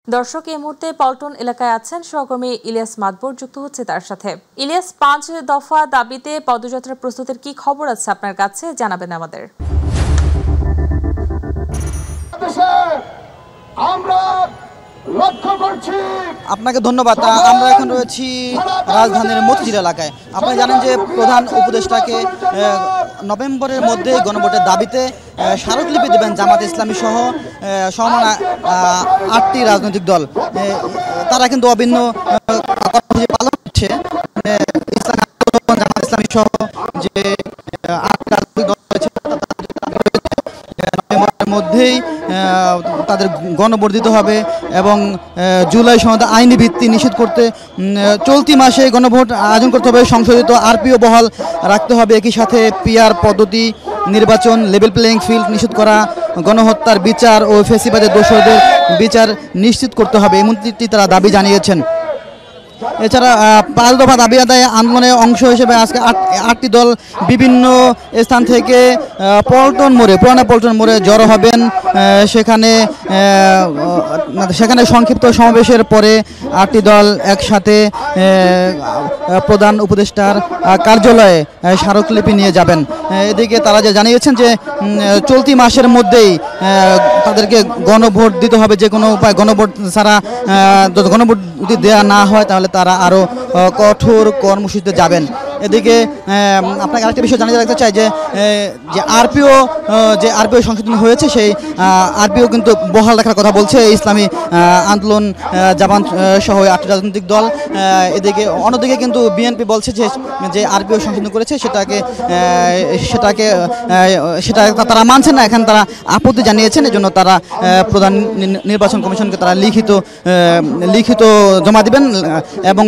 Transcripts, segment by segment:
দর্শক এই মুহূর্তে পল্টন এলাকায় আছেন সহকর্মী ইলিয়াস মাদবর যুক্ত হচ্ছে তার সাথে। ইলিয়াস, ৫ দফা দাবিতে পদযাত্রার প্রস্তুতির কি খবর আছে আপনার কাছে, জানাবেন আমাদের। আপনাকে ধন্যবাদ। আমরা এখন রয়েছি রাজধানীর মতিঝিল এলাকায়। আপনি জানেন যে প্রধান উপদেষ্টাকে নভেম্বরের মধ্যে গণভোটের দাবিতে স্মারকলিপি দেবেন জামাত ইসলামী সহ সমান ৮টি রাজনৈতিক দল। তারা কিন্তু অভিন্ন কর্মসূচি পালন করছে। জামাত ইসলামী সহ যে ৮টি রাজনৈতিক দল রয়েছে মধ্যেই তাদের গণভোট দিতে হবে এবং জুলাই সনদে আইনি ভিত্তি নিষেধ করতে চলতি মাসে গণভোট আয়োজন করতে হবে। সংশোধিত আরপিও বহাল রাখতে হবে। একই সাথে পিআর পদ্ধতি নির্বাচন, লেভেল প্লেয়িং ফিল্ড নিষেধ করা, গণহত্যার বিচার ও ফ্যাসিবাদের দোষরদের বিচার নিশ্চিত করতে হবে, এমনটি তারা দাবি জানিয়েছেন। এছাড়া ৫ দফা দাবি আদায় আন্দোলনের অংশ হিসেবে আজকে ৮টি দল বিভিন্ন স্থান থেকে পুরানা পল্টন মোড়ে জড়ো হবেন। সেখানে সংক্ষিপ্ত সমাবেশের পরে ৮টি দল একসাথে প্রধান উপদেষ্টার কার্যালয়ে স্মারকলিপি নিয়ে যাবেন। এদিকে তারা যে জানিয়েছেন যে চলতি মাসের মধ্যেই তাদেরকে গণভোট দিতে হবে। যে কোনো উপায় গণভোট ছাড়া গণভোট যদি দেওয়া না হয় তাহলে তারা আরও কঠোর কর্মসূচিতে যাবেন। এদিকে আপনাকে আরেকটা বিষয় জানিয়ে রাখতে চাই যে আরপিও সংশোধন হয়েছে, সেই আরপিও কিন্তু বহাল রাখার কথা বলছে ইসলামী আন্দোলন, জামাত সহ 8টি রাজনৈতিক দল। এদিকে অন্যদিকে কিন্তু বিএনপি বলছে যে আরপিও সংশোধন করেছে সেটা তারা মানছে না। এখন তারা আপত্তি জানিয়েছেন, এজন্য তারা প্রধান নির্বাচন কমিশনকে তারা লিখিত জমা দিবেন এবং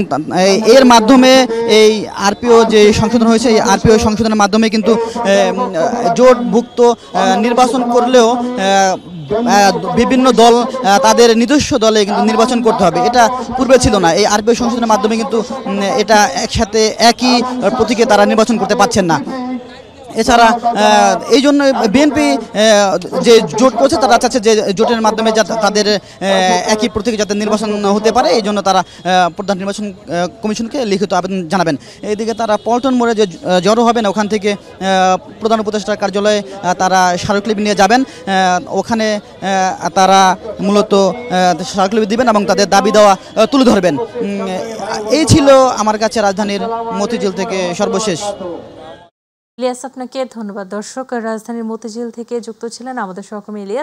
এর মাধ্যমে এই আরপিও যে সংশোধন হয়েছে এই আরপিও সংশোধনের মাধ্যমে কিন্তু জোটভুক্ত নির্বাচন করলেও বিভিন্ন দল তাদের নিজস্ব দলে কিন্তু নির্বাচন করতে হবে। এটা পূর্বে ছিল না। এই আরপিও সংশোধনের মাধ্যমে কিন্তু এটা একসাথে একই প্রতীকে তারা নির্বাচন করতে পারছেন না। এছাড়া এই জন্য বিএনপি যে জোট করছে তারা চাচ্ছে যে জোটের মাধ্যমে তাদের একই প্রতীকে যাতে নির্বাচন হতে পারে, এই জন্য তারা প্রধান নির্বাচন কমিশনকে লিখিত আবেদন জানাবেন। এইদিকে তারা পল্টন মোড়ে যে জড়ো হবেন ওখান থেকে প্রধান উপদেষ্টার কার্যালয়ে তারা স্মারকলিপি নিয়ে যাবেন। ওখানে তারা মূলত স্মারকলিপি দিবেন এবং তাদের দাবি দেওয়া তুলে ধরবেন। এই ছিল আমার কাছে রাজধানীর মতিঝিল থেকে সর্বশেষ। ইলিয়াস, আপনাকে ধন্যবাদ। দর্শক, রাজধানীর মতিঝিল থেকে যুক্ত ছিলেন আমাদের সহকর্মী ইলিয়াস।